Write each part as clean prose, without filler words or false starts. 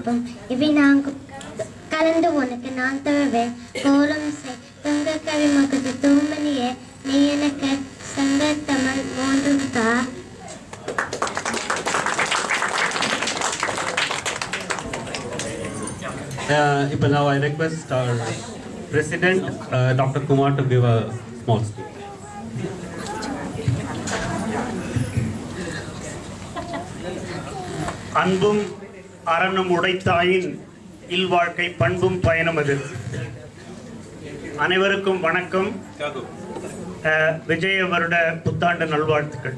இனிப்பும் இவை நான்கு கலந்து உனக்கு நான் தருவேன். கோலம் செய் தொங்க கவி மகுது தூமணியே நீ எனக்கு சங்க தமிழ் மூன்றும் தா. Now I request our President, Dr. Kumar, to give a small speech. அன்பும் அறனும் உடைத்தாயின் இல்வாழ்க்கை பண்பும் பயணமது. அனைவருக்கும் வணக்கம். விஜய வருட புத்தாண்டு நல்வாழ்த்துக்கள்.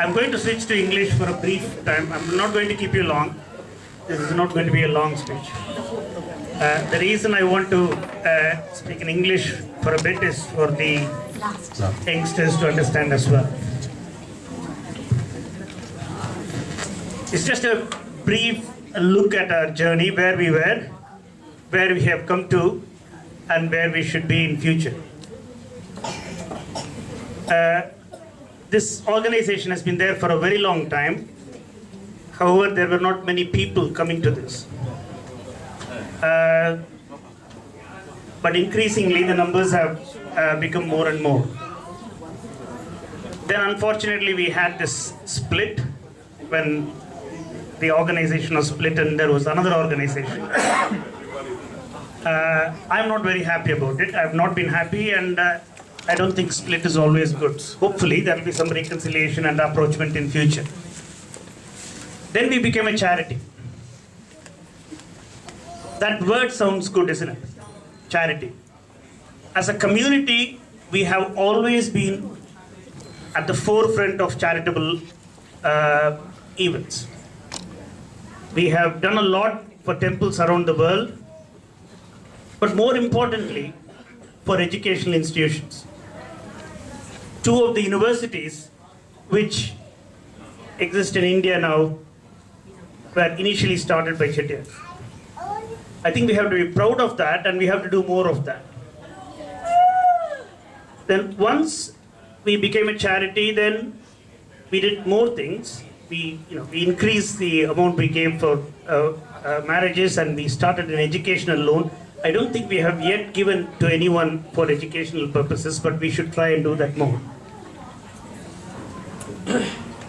I'm going to switch to English for a brief time. I'm not going to keep you long. This is not going to be a long speech. The reason I want to speak in English for a bit is for the youngsters to understand as well. It's just a brief look at our journey, where we were, where we have come to, and where we should be in future. This organization has been there for a very long time. However, there were not many people coming to this. But increasingly, the numbers have become more and more. Then, unfortunately, we had this split when the organization was split and there was another organization. I'm not very happy about it. I've not been happy, and I don't think split is always good. Hopefully there will be some reconciliation and approachment in future. Then we became a charity. That word sounds good, isn't it? Charity. As a community, we have always been at the forefront of charitable events. We have done a lot for temples around the world, but more importantly, for educational institutions. Two of the universities which exist in India now were initially started by Chithirai. I think we have to be proud of that, and we have to do more of that. Then once we became a charity, then we did more things. We increased the amount we gave for marriages, and we started an educational loan. I don't think we have yet given to anyone for educational purposes, but we should try and do that more.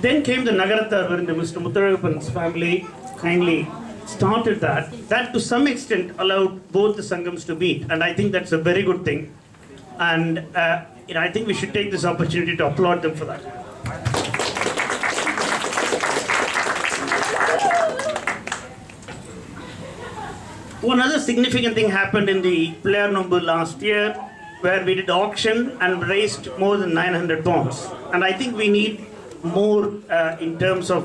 Then came the Nagarathar, where Mr. Mutharappan's family kindly started that. That to some extent allowed both the Sangams to meet, and I think that's a very good thing. And I think we should take this opportunity to applaud them for that. One other significant thing happened in the player number last year, where we did auction and raised more than 900 pounds. And I think we need more in terms of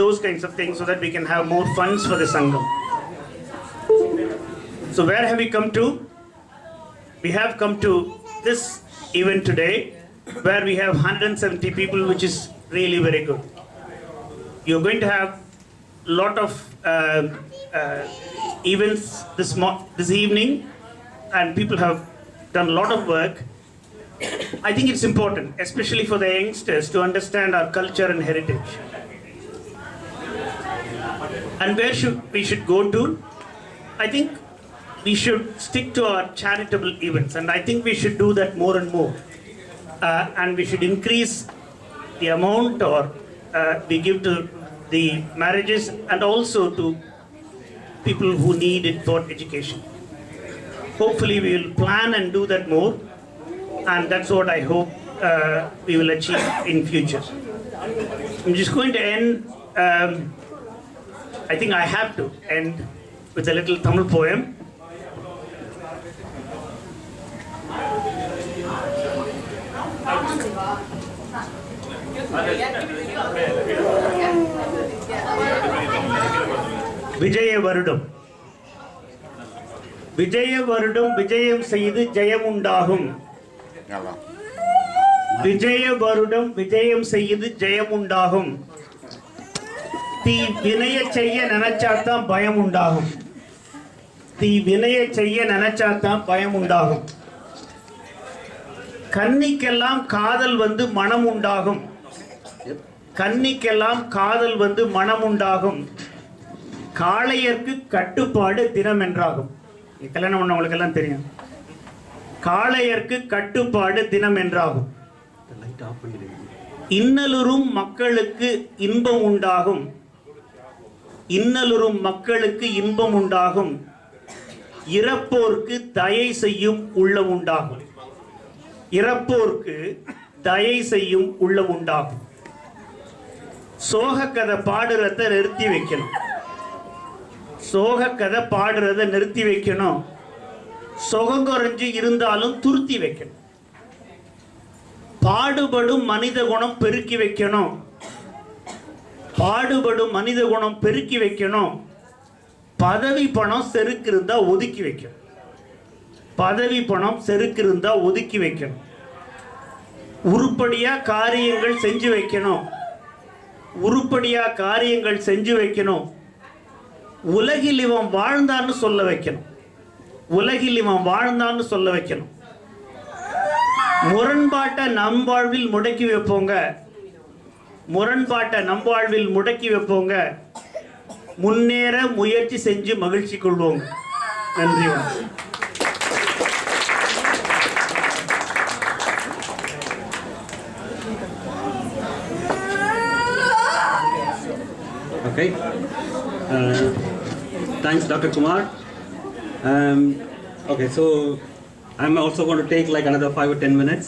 those kinds of things, so that we can have more funds for the Sangam. So where have we come to? We have come to this event today, where we have 170 people, which is really very good. You're going to have a lot of events this evening, and people have done a lot of work. I think it's important, especially for the youngsters, to understand our culture and heritage. And where we should go to? I think we should stick to our charitable events, and I think we should do that more and more. And we should increase the amount we give to the marriages, and also to people who need it for education. Hopefully we will plan and do that more, and that's what I hope we will achieve in future. I'm just going to end, I think I have to end with a little Tamil poem. Vijaya வருடம் விஜய வருடம் விஜயம் செய்து ஜெயம் உண்டாகும். விஜய வருடம் விஜயம் செய்து ஜெயம் உண்டாகும். தீ வினைய செய்ய நினைச்சாத்தான் பயம் உண்டாகும். தீ வினைய செய்ய நினைச்சாத்தான் பயம் உண்டாகும். கன்னிக்கெல்லாம் காதல் வந்து மனம் உண்டாகும். கன்னிக்கெல்லாம் காதல் வந்து மனம் உண்டாகும், காளையர்க்கு கட்டுப்பாடு தினம் என்றாகும். கல்யாணம் பண்ணவங்களுக்கு எல்லாம் தெரியும். காளையர்க்கு கட்டுப்பாடு தினம் என்றாகும். இன்னலுறும் மக்களுக்கு இன்பம் உண்டாகும், இன்னலுறும் மக்களுக்கு இன்பம் உண்டாகும், இறப்போர்க்கு தயை செய்யும் உள்ளம் உண்டாகும். இறப்போர்க்கு தயை செய்யும் உள்ளம் உண்டாகும். சோக கதை பாடுறத நிறுத்தி வைக்கணும். சோக கதை பாடுறத நிறுத்தி வைக்கணும். சுகம் குறைஞ்சு இருந்தாலும் துருத்தி வைக்கணும். பாடுபடும் மனித குணம் பெருக்கி வைக்கணும். பாடுபடும் மனித குணம் பெருக்கி வைக்கணும். பதவி பணம் செருக்கு இருந்தா ஒதுக்கி வைக்கணும். பதவி பணம் செருக்கு இருந்தா ஒதுக்கி வைக்கணும். உருப்படியா காரியங்கள் செஞ்சு வைக்கணும். உருப்படியா காரியங்கள் செஞ்சு வைக்கணும். உலகில் இவன் வாழ்ந்தான்னு சொல்ல வைக்கணும். உலகில் இவன் வாழ்ந்தான்னு சொல்ல வைக்கணும். முரண்பாட்டை நம் வாழ்வில் முடக்கி வைப்போங்க. முரண்பாட்டை நம் வாழ்வில் முடக்கி வைப்போங்க. முன்னேற முயற்சி செஞ்சு மகிழ்ச்சி கொள்வோங்க. நன்றி. Okay. Thanks, Dr. Kumar. Okay, so I'm also going to take like another 5 or 10 minutes,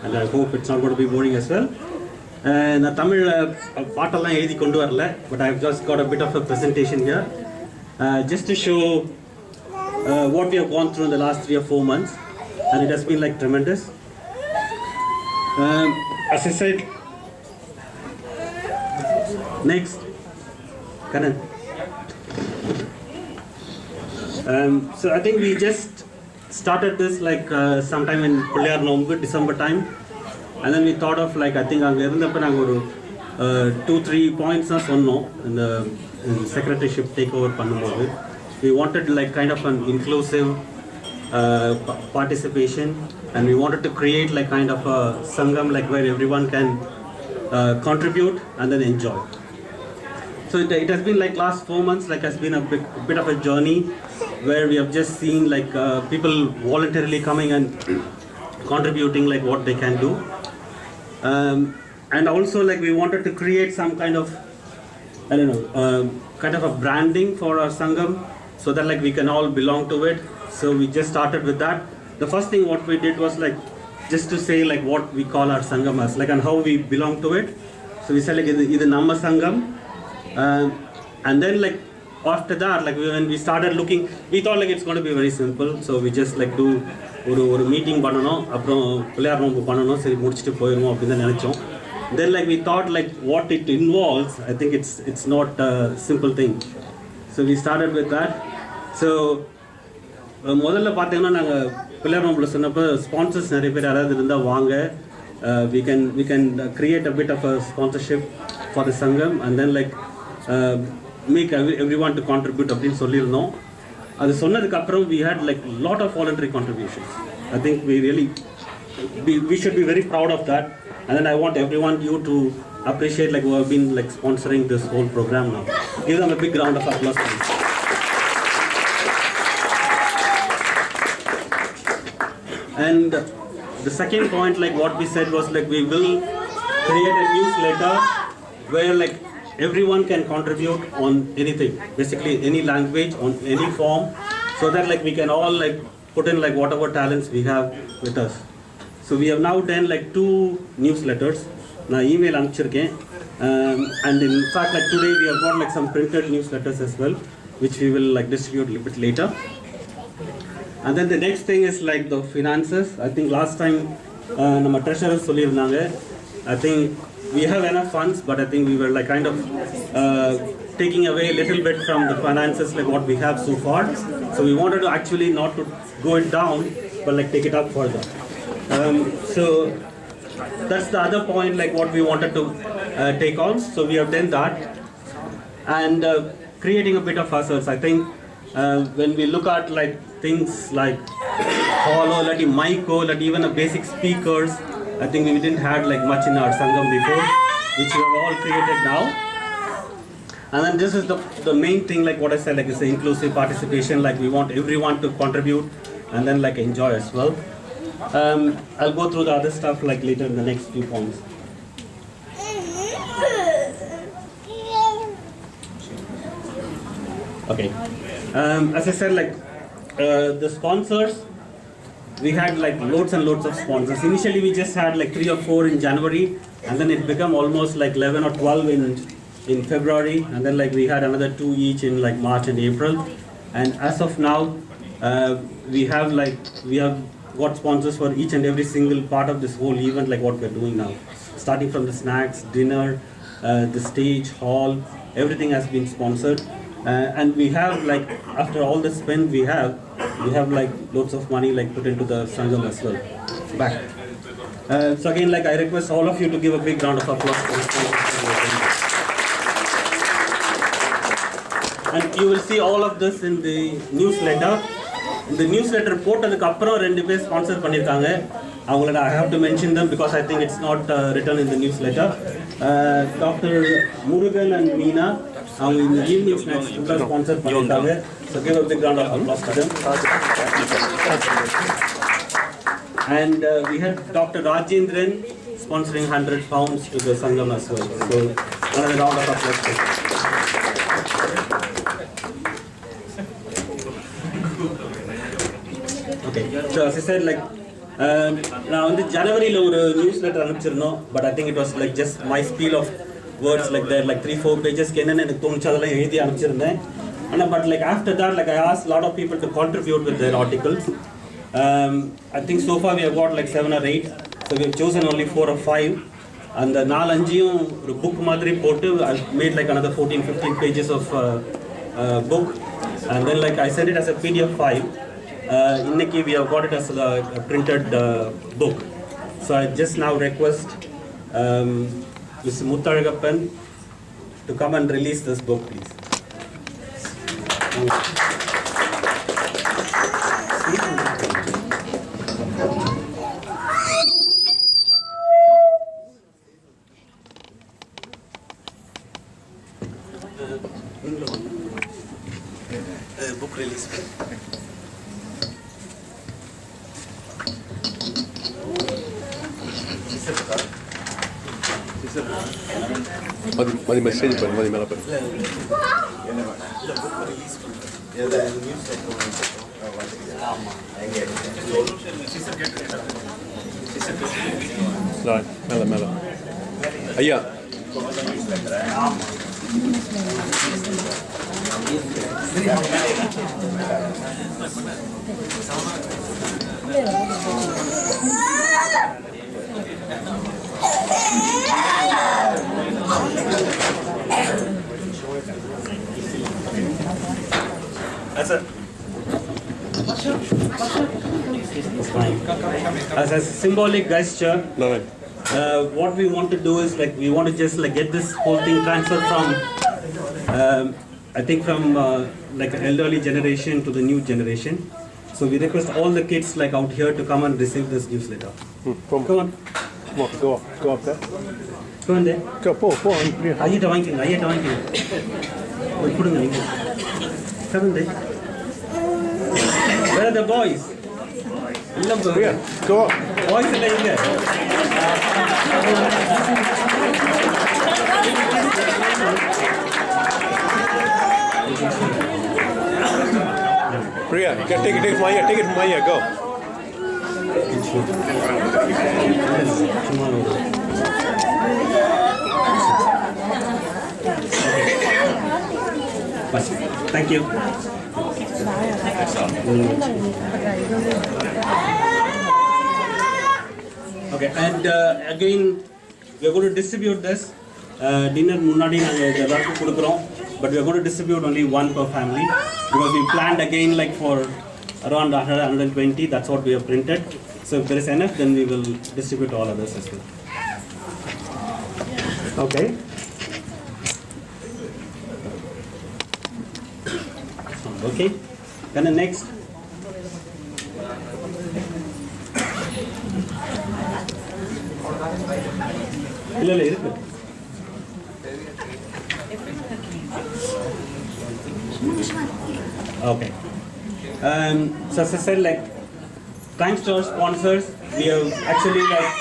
and I hope it's not going to be boring as well. நான் தமிழ் பாட்டெல்லாம் எழுதி கொண்டு வரல, but I've just got a bit of a presentation here, just to show what we have gone through in the last 3 or 4 months, and it has been like tremendous. As I said, next, Karan. So I think we just started this like sometime in Puliyar November, December time, and then we thought of like, I think அங்க இருந்தப்ப நாங்க ஒரு 2-3 points தான் சொன்னோம் இந்த secretaryship take over பண்ணும்போது. We wanted like kind of an inclusive participation, and we wanted to create like kind of a Sangam like where everyone can contribute and then enjoy. So it has been like last 4 months like has been a bit of a journey where we have just seen like people voluntarily coming and contributing like what they can do, and also like we wanted to create some kind of kind of a branding for our Sangam so that like we can all belong to it. So we just started with that. The first thing what we did was like just to say like what we call our Sangam as like and how we belong to it. So we said like either Namma Sangam, and then like after that like when we started looking, we thought like it's going to be very simple. So we just like do ஒரு meeting பண்ணணும், அப்புறம் பிள்ளையார் நோம்பு பண்ணணும், சரி முடிச்சுட்டு போயிடுவோம் அப்படின்னு தான் நினச்சோம். Then like we thought like what it involves, I think it's not a simple thing. So we started with that. So முதல்ல பார்த்தீங்கன்னா நாங்கள் பிள்ளையார் நோம்பில் சொன்னப்போ ஸ்பான்சர்ஸ் நிறைய பேர் யாராவது இருந்தால் வாங்க, we can create a bit of a sponsorship for the Sangam, and then like make everyone to contribute அப்படின்னு சொல்லியிருந்தோம். அது சொன்னதுக்கு அப்புறம் we had like lot of voluntary contributions. I think we should be very proud of that, and then I want everyone you to appreciate like who have been like sponsoring this whole program now. Give them a big round of applause. And the second point like what we said was like we will create a newsletter where like everyone can contribute on anything, basically any language, on any form, so that like we can all like put in like whatever talents we have with us. So we have now done like 2 newsletters. Now email anupichiruken, and in fact like today we have got like some printed newsletters as well, which we will like distribute a little bit later. And then the next thing is like the finances. I think last time nama treasurer sollirundanga, I think we have enough funds, but I think we were like kind of taking away a little bit from the finances like what we have so far. So we wanted to actually not to go it down, but like take it up further. So that's the other point like what we wanted to take on. So we have done that, and creating a bit of hustles. I think when we look at like things like hollow, like mic, like even a basic speakers, I think we didn't have like much in our Sangam before. which we have all created now. And then this is the main thing, like what I said, like it's the inclusive participation, like we want everyone to contribute and then like enjoy as well. I'll go through the other stuff like later in the next few points. Okay, as I said, like the sponsors, we had like loads and loads of sponsors. Initially we just had like 3 or 4 in January, and then it became almost like 11 or 12 in February, and then like we had another 2 each in like March and April. And as of now, we have got sponsors for each and every single part of this whole event, like what we're doing now. Starting from the snacks, dinner, the stage, hall, everything has been sponsored. And we have like, after all the spend we have like loads of money like put into the Sangam as well, back. So again, like I request all of you to give a big round of applause. And you will see all of this in the newsletter. In the newsletter போட்டதுக்கு அப்புறம் 2 பேர் sponsor பண்ணிருக்காங்க. அவங்கள I have to mention them because I think it's not written in the newsletter. Dr. Murugan and Meena, அவங்க இந்த evening snacks ஃபுல்லா sponsor பண்ணிருக்காங்க. So give a big round of applause to them. And we had Dr. Rajendran sponsoring 100 pounds to the Sangam as well. So another round of applause to them. Okay, so as I said, like நான் வந்து ஜனவரியில் ஒரு newsletter அனுப்பிச்சிருந்தோம், but I think it was like just my spiel of words like there like 3-4 பேஜஸ்க்கு என்னென்னு எனக்கு தோணுச்சு அதெல்லாம் எழுதி அனுப்பிச்சிருந்தேன். ஆனால் but like after that like I ask lot of people to contribute with their articles. I think so far we have got like 7 or 8, so we have chosen only 4 or 5. அந்த 4-5யும் ஒரு புக் மாதிரி போட்டு I made like another 14-15 pages of book, and then like I sent it as a PDF file. Inniki we have got it as a printed book. So I just now request Mr. Mutharagappan to come and release this book, please. Book release. Mathi message பண்ணு, மதி மேலே பண்ணு. மேலே மேலே ஐயா. As a symbolic gesture, what we want to do is like we want to just like get this whole thing transferred from I think from like an elderly generation to the new generation. So we request all the kids like out here to come and receive this newsletter. Come on. Go up there. Go on there. Go. ஐயிட்ட வாங்கிக்கங்க. கொடுங்க நீங்க. Come on there. Where are the boys? இல்ல bro. Go up. Boys இல்ல இங்க. Priya, take it from here. Take it from here. Go. Thank you. Okay, and again we are going to distribute this dinner முன்னாடி நாங்க எல்லாருக்கும் கொடுக்கிறோம், but we are going to distribute only one per family because we planned again like for around 120. That's what we have printed. So if there is enough, then we will distribute all others as well. Okay. Okay. Then the next. இல்ல இருக்கு. Okay. So as I said, like, thanks to our sponsors, we have actually like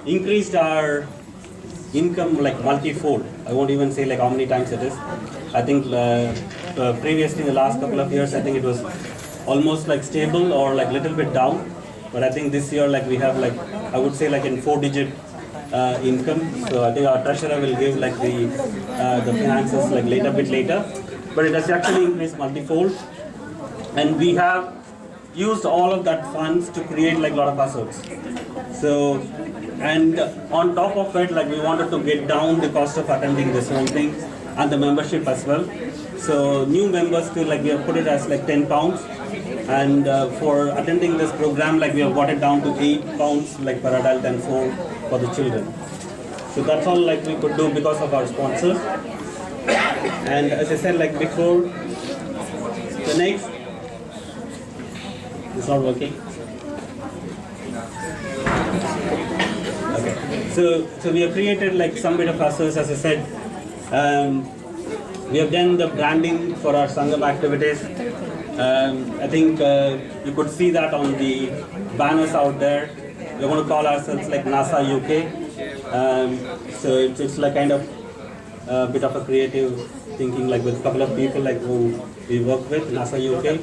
increased our income like multi-fold. I won't even say like how many times it is. I think previously in the last couple of years, I think it was almost like stable or like little bit down. But I think this year like we have like, I would say like in 4-digit income. So I think our treasurer will give like the finances like bit later. But it has actually increased multi-fold. And we have used all of that funds to create like a lot of assets. So, and on top of it, like we wanted to get down the cost of attending this whole thing and the membership as well. So new members too, like we have put it as like £10, and for attending this program, like we have got it down to £8 like per adult and 4 for the children. So that's all like we could do because of our sponsors. And as I said like before, the next, it's not working. Okay. So we have created like some bit of assets, as I said. We have done the branding for our Sangam activities. I think you could see that on the banners out there. We're going to call ourselves like NaSaUK. So it's like kind of a bit of a creative thinking, like with a couple of people like who we work with, NaSaUK.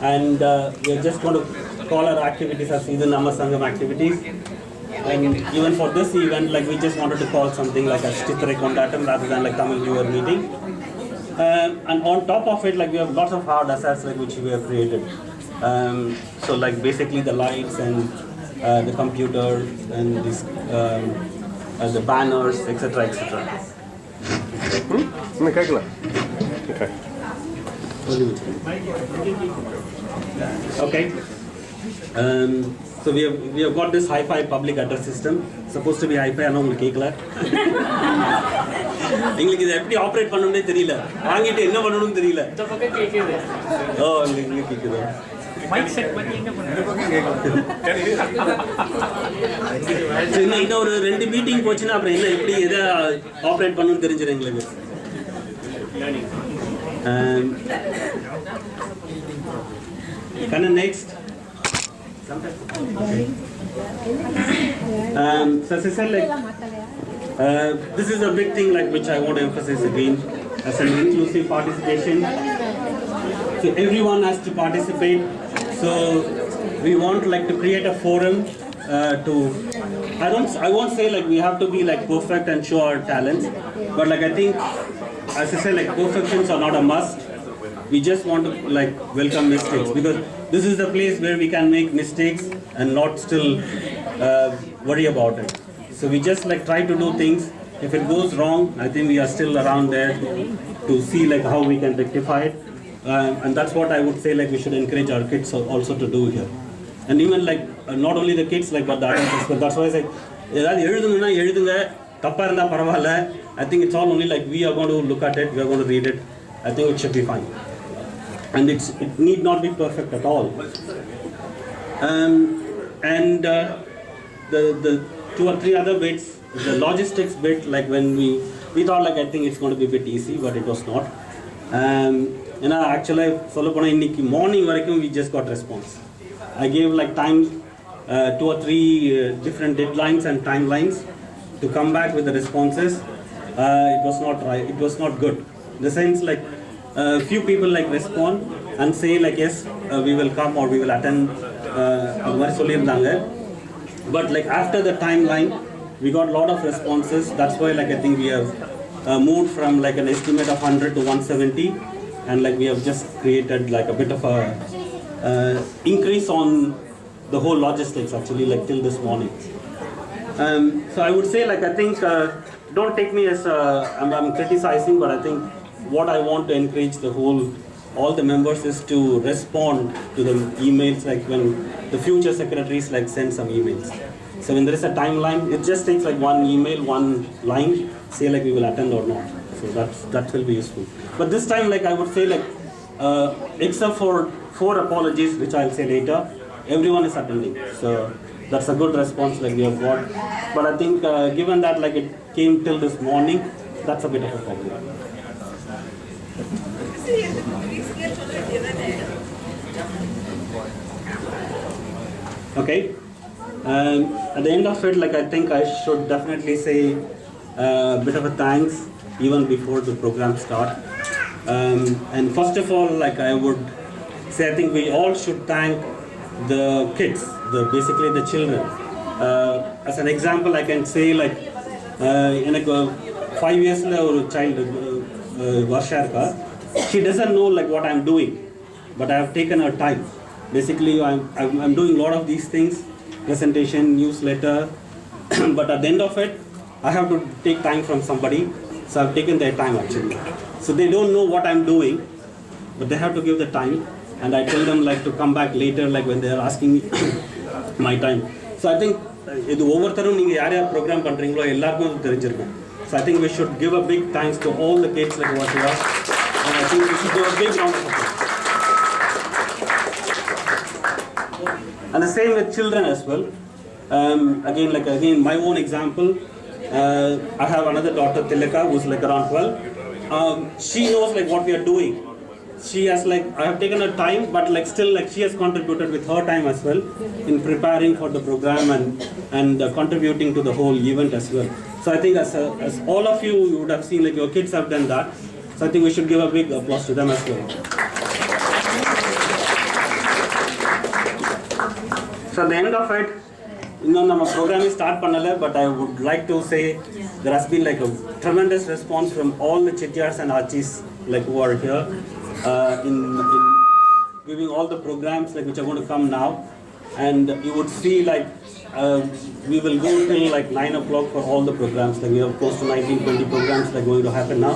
And we're just going to call our activities as either Nama Sangam activities. And even for this event, like we just wanted to call something like a Chithirai Kondattam rather than like Tamil New Year meeting. And on top of it, like we have lots of hard assets like which we have created. So like basically the lights and the computer and this, the banners, etc., etc. Okay. Okay. So we have got this hi-fi public address system. Supposed to be hi-fi, I know உங்களுக்கு கேட்கல. எங்களுக்கு இதை எப்படி operate பண்ணணும்னே தெரியல. வாங்கிட்டு என்ன பண்ணணும்னு தெரியல. இந்த பக்கம் கேக்குது. ஓ, இங்க கேக்குது. மைக் செட் பண்ணி என்ன பண்ணுங்க? இன்னும் ஒரு 2 மீட்டிங் போச்சுன்னா அப்புறம் என்ன எப்படி எதை ஆப்ரேட் பண்ணணும்னு தெரிஞ்சிரும் எங்களுக்கு. Kind of next. So as I said, like this is a big thing like which I want to emphasize again as an inclusive participation. So everyone has to participate. So we want like to create a forum to. I won't say like we have to be like perfect and show our talents, but like I think, as I said, like perfections are not a must. We just want to like welcome mistakes, because this is the place where we can make mistakes and not still worry about it. So we just like try to do things. If it goes wrong, I think we are still around there to see like how we can rectify it. And that's what I would say like we should encourage our kids also to do here. And even like not only the kids like but the adults. But that's why I say, I think it's all only like we are going to look at it, we are going to read it. I think it should be fine. And it need not be perfect at all. And the 2 or 3 other bits, the logistics bit, like when we thought like I think it's going to be a bit easy, but it was not. Actually, morning we just got response. I gave like time, 2 or 3 different deadlines and timelines to come back with the responses. It was not right. It was not good. In the sense like few people like respond and say like yes, we will come or we will attend. But like after the timeline, we got a lot of responses. That's why like I think we have moved from like an estimate of 100 to 170, and like we have just created like a bit of a increase on the whole logistics actually like till this morning. So I would say like I think don't take me as I'm criticizing, but I think what I want to encourage all the members is to respond to the emails like when the future secretaries like send some emails. So when there is a timeline, it just takes like 1 email, 1 line, say like we will attend or not. So that will be useful. But this time like I would say like except for 4 apologies, which I'll say later, everyone is attending. So that's a good response like we have got. But I think given that like it came till this morning, that's a bit of a problem. Okay. At the end of it, like I think I should definitely say a bit of a thanks even before the program start. And first of all, like I would say, I think we all should thank the kids, basically the children. As an example, I can say like எனக்கு 5 yearsல ஒரு child Varsha இருக்கா. She doesn't know like what I'm doing, but I have taken her time. Basically, I'm doing a lot of these things, presentation, newsletter, but at the end of it, I have to take time from somebody, so I've taken their time actually. So they don't know what I'm doing, but they have to give the time, and I tell them like to come back later, like when they are asking me my time. So I think இது ஒவ்வொருத்தரும் நீங்கள் யார் யார் program பண்ணுறீங்களோ எல்லாருக்கும் அது தெரிஞ்சிருக்கும். So I think we should give a big thanks to all the kids like what you are, and I think we should give a big round of applause. And the same with children as well. Again, my own example. I have another daughter, Tilaka, who's like around 12. She knows like what we are doing. She has like, I have taken her time, but like still like she has contributed with her time as well in preparing for the program and contributing to the whole event as well. So I think as all of you would have seen, like your kids have done that. So I think we should give a big applause to them as well. So at the end of it, our program is start pannala, but I would like to say there has been like a tremendous response from all the Chithiars and Achis like who are here in giving all the programs like which are going to come now, and you would see like we will go till like 9 o'clock for all the programs. Like we have close to 19-20 programs that are going to happen now,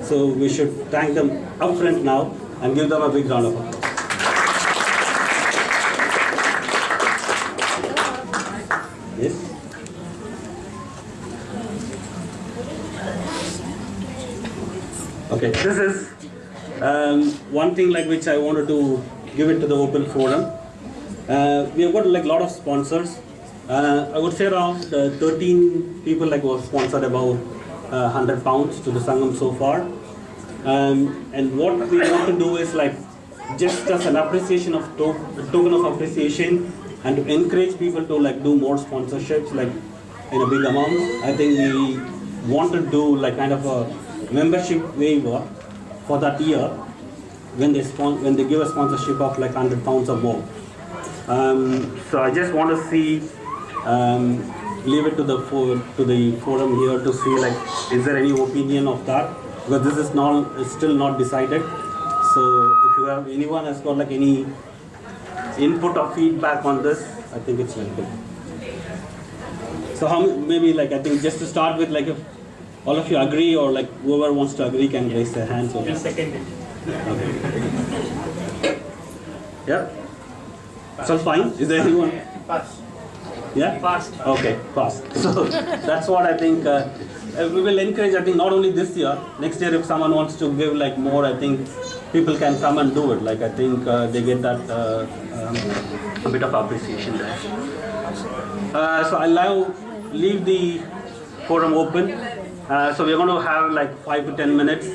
so we should thank them upfront now and give them a big round of applause. Yes. Okay, this is one thing like which I wanted to give it to the open forum. We have got like a lot of sponsors. I would say around 13 people like who have sponsored about £100 to the Sangam so far. And what we want to do is like just as an appreciation of token of appreciation, and to encourage people to like do more sponsorships like in a big amount. I think we want to do like kind of a membership waiver for that year when they give a sponsorship of like £100 or more. So I just want to see leave it to the forum here to see like is there any opinion of that, because this is still not decided. So if you have anyone has got like any input or feedback on this, I think it's very good. So maybe like I think just to start with, like if all of you agree or like whoever wants to agree can raise their hands. Or second. Okay. Yeah. So fine. Is there anyone? Pass. Yeah. Fast. Okay. Fast. So that's what I think. We will encourage. I think not only this year, next year if someone wants to give like more, I think people can come and do it. Like I think they get that a bit of appreciation there. So I'll now leave the forum open. So we're going to have like 5 to 10 minutes.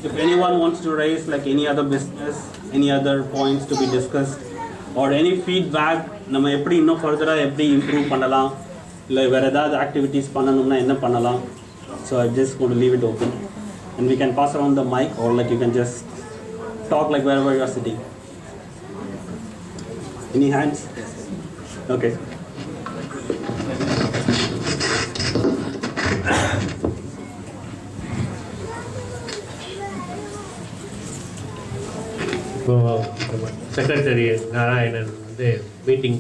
If anyone wants to raise like any other business, any other points to be discussed, or any feedback, நம்ம எப்படி இன்னும் ஃபர்தராக எப்படி improve பண்ணலாம், இல்லை வேறு ஏதாவது activities பண்ணணும்னா என்ன பண்ணலாம். So I just want to leave it open, and we can pass around the mic, or like you can just talk like wherever you are sitting. Any hands? Okay. Secretary Narayanan வந்து meeting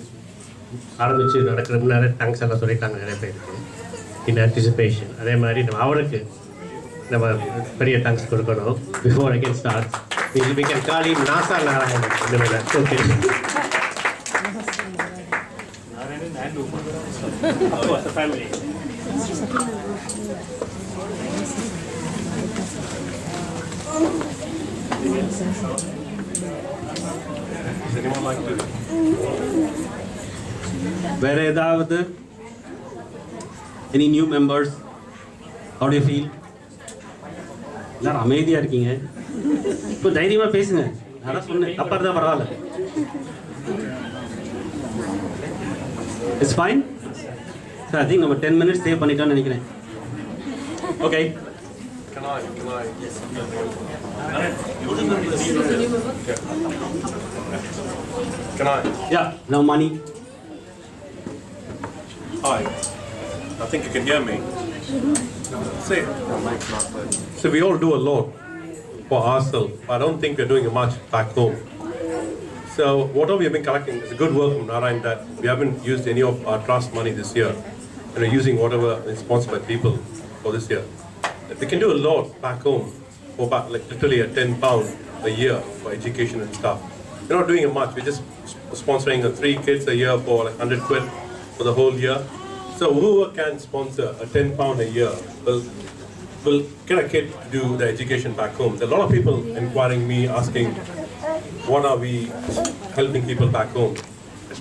ஆரம்பித்து நடக்கிற முன்னாடி thanks எல்லாம் சொல்லிட்டாங்க நிறைய பேருக்கு இன் anticipation. அதே மாதிரி நம்ம அவருக்கு நம்ம பெரிய தேங்க்ஸ் கொடுக்கணும். Before I can start we can call him NASA Narayanan. Okay, family. வேற ஏதாவது any new members? How do you feel? எல்லாரும் அமைதியா இருக்கீங்க. இப்போ தைரியமா பேசுங்க. நான் சொன்னேன் தப்பா இருந்தா பரவாயில்ல. It's fine? So I think நம்ம 10 minutes save பண்ணிட்டோம்னு நினைக்கிறேன். Okay. Can I? Yes. Can I? Yeah, now money. Hi. I think you can hear me. See, so we all do a lot for ourselves. I don't think we're doing much back home. So whatever we have been collecting is a good work from Narayan that we haven't used any of our trust money this year. And we're using whatever is sponsored by people for this year. We can do a lot back home for about like literally a £10 a year for education and stuff. We're not doing it much. We're just sponsoring 3 kids a year for like 100 quid for the whole year. So whoever can sponsor a £10 a year will get a kid to do the education back home. There are a lot of people inquiring me, asking, what are we helping people back home?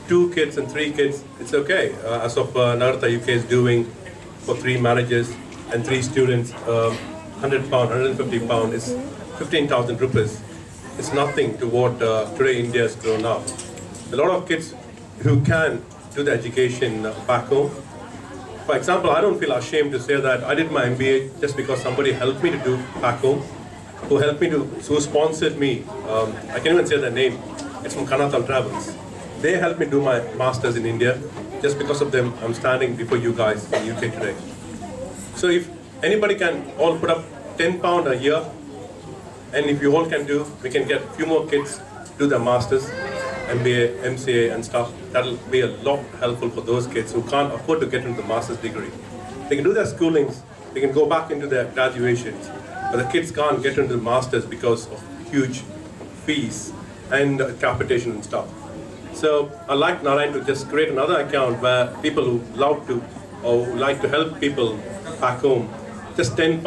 2 kids and 3 kids, it's okay. As of Nagarathar UK is doing for 3 marriages and 3 students, £100, £150 is 15,000 rupees. It's nothing to what today India has grown up. A lot of kids who can do the education back home. For example, I don't feel ashamed to say that I did my MBA just because somebody helped me to do back home, who sponsored me. I can even say their name. It's from Kanathal Travels. They helped me do my masters in India. Just because of them, I'm standing before you guys in UK today. So if anybody can all put up £10 a year, and if you all can do, we can get a few more kids do their masters, MBA, MCA and stuff. That'll be a lot helpful for those kids who can't afford to get into the master's degree. They can do their schoolings, they can go back into their graduations, but the kids can't get into the masters because of huge fees and capitation and stuff. So I'd like Narayan to just create another account where people who love to or who like to help people back home, just £10.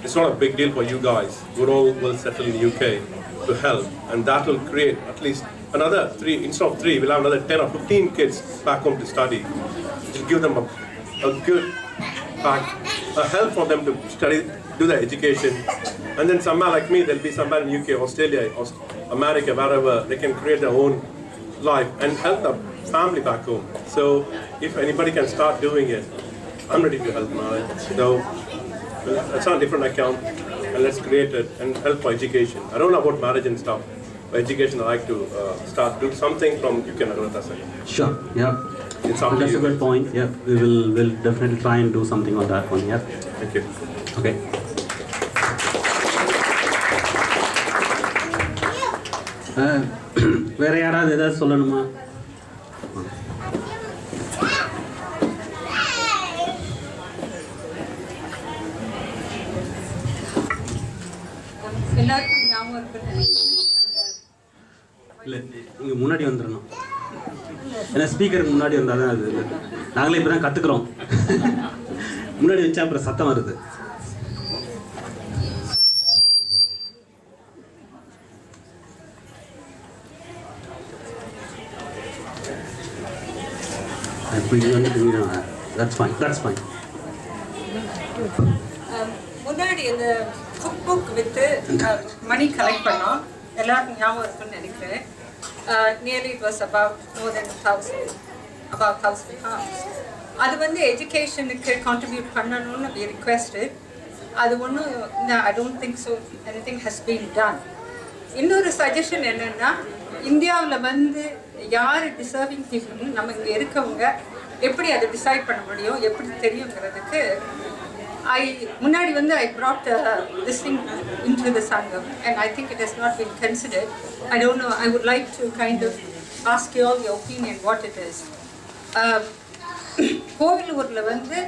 It's not a big deal for you guys. We all will settle in the UK to help, and that will create at least another 3, instead of 3, we'll have another 10 or 15 kids back home to study. It'll give them a good help for them to study, do their education, and then somewhere like me, they'll be somewhere in UK, Australia, or America, wherever, they can create their own life and help the family back home. So if anybody can start doing it, I'm ready to help now. So it's on a different account, and let's create it and help for education. I don't know about marriage and stuff. For education, I like to start do something from UK Nagarathar side. Sure, yeah. It's up to That's you. a good point. Yeah, we'll definitely try and do something on that one. Yeah. Thank you. Okay. வேற யாராவது ஏதாவது சொல்லணுமா? எல்லாருக்கும் ஞாபகம் இருக்குன்னு இல்லை, இங்கே முன்னாடி வந்துடணும். ஏன்னா ஸ்பீக்கருக்கு முன்னாடி வந்தால் தான் அது இல்லை. நாங்களே இப்போ தான் கற்றுக்குறோம். முன்னாடி வச்சா அப்புறம் சத்தம் வருது. That's fine. முன்னாடி இந்த cook book with money collect பண்ணோம். எல்லாருக்கும் ஞாபகம் இருக்குன்னு நினைக்கிறேன். Nearly it was about more then 1000 pounds. அது வந்து எஜுகேஷனுக்கு கான்ட்ரிபியூட் பண்ணணும்னு we requested. அது ஒன்றும் I don't think so anything has been done. இன்னொரு சஜஷன் என்னென்னா, இந்தியாவில் வந்து யார் டிசர்விங் பீப்புள்னு நம்ம இங்கே இருக்கவங்க எப்படி அதை டிசைட் பண்ண முடியும், எப்படி தெரியுங்கிறதுக்கு முன்னாடி வந்து I brought this thing into the Sangam, and I think it has not been considered. I don't know, I would like to kind of ask you all your opinion what it is. கோவிலூரில் வந்து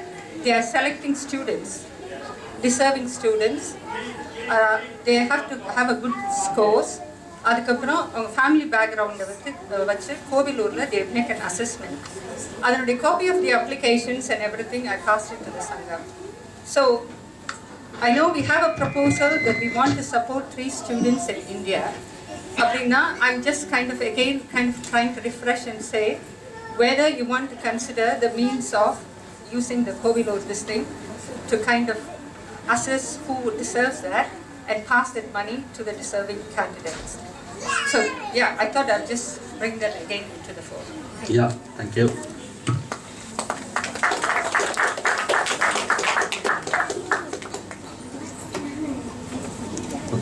they are selecting students, deserving students. They have to have a good scores. அதுக்கப்புறம் அவங்க family பேக்ரவுண்டை வச்சு கோவிலூரில் they make an assessment. அதனுடைய copy of the applications and everything I passed it to the Sangam. So I know we have a proposal that we want to support 3 students in India. அப்படின்னா I'm just kind of trying to refresh and say whether you want to consider the means of using the Kovilur this thing to kind of assess who deserves that and pass that money to the deserving candidates. So yeah, I thought I'll just bring that again to the fore. Yeah, thank you.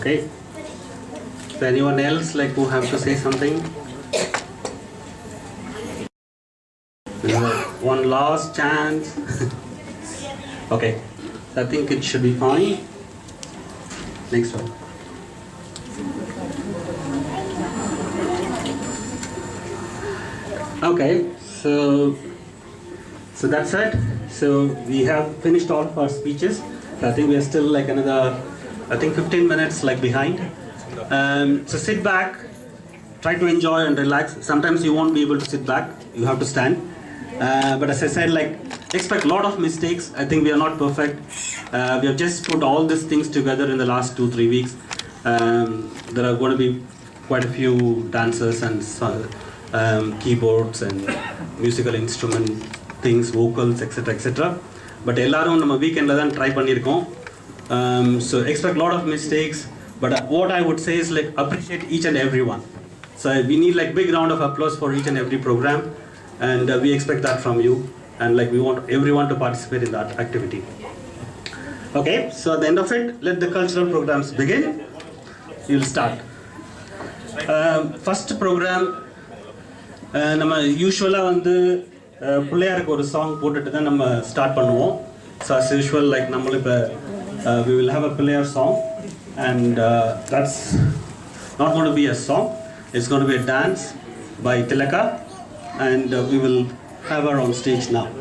Okay. So anyone else like who have to say something? One last chance. Okay. I think it should be fine. Next one. Okay, so that's it. So we have finished all of our speeches. I think we are still like another, I think 15 minutes like behind. So sit back, try to enjoy and relax. Sometimes you won't be able to sit back, you have to stand. But as I said, like expect a lot of mistakes. I think we are not perfect. We have just put all these things together in the last 2-3 weeks. There are going to be quite a few dancers and keyboards and musical instrument things, vocals, etc. etc. But எல்லாரும் நம்ம வீக்கெண்டில் தான் try பண்ணியிருக்கோம். So expect a lot of mistakes. But what I would say is like appreciate each and every one. So we need like big round of applause for each and every program, and we expect that from you. And like we want everyone to participate in that activity. Okay. So at the end of it, let the cultural programs begin. You'll start. First program. நம்ம யூஸ்வலாக வந்து பிள்ளையாருக்கு ஒரு song போட்டுட்டு தான் நம்ம start பண்ணுவோம். So as usual like நம்மளும் இப்போ we will have a Pillaiyar song and that's not going to be a song, it's going to be a dance by Thilaga and we will have அவர் ஆன் ஸ்டேஜ் நவ்.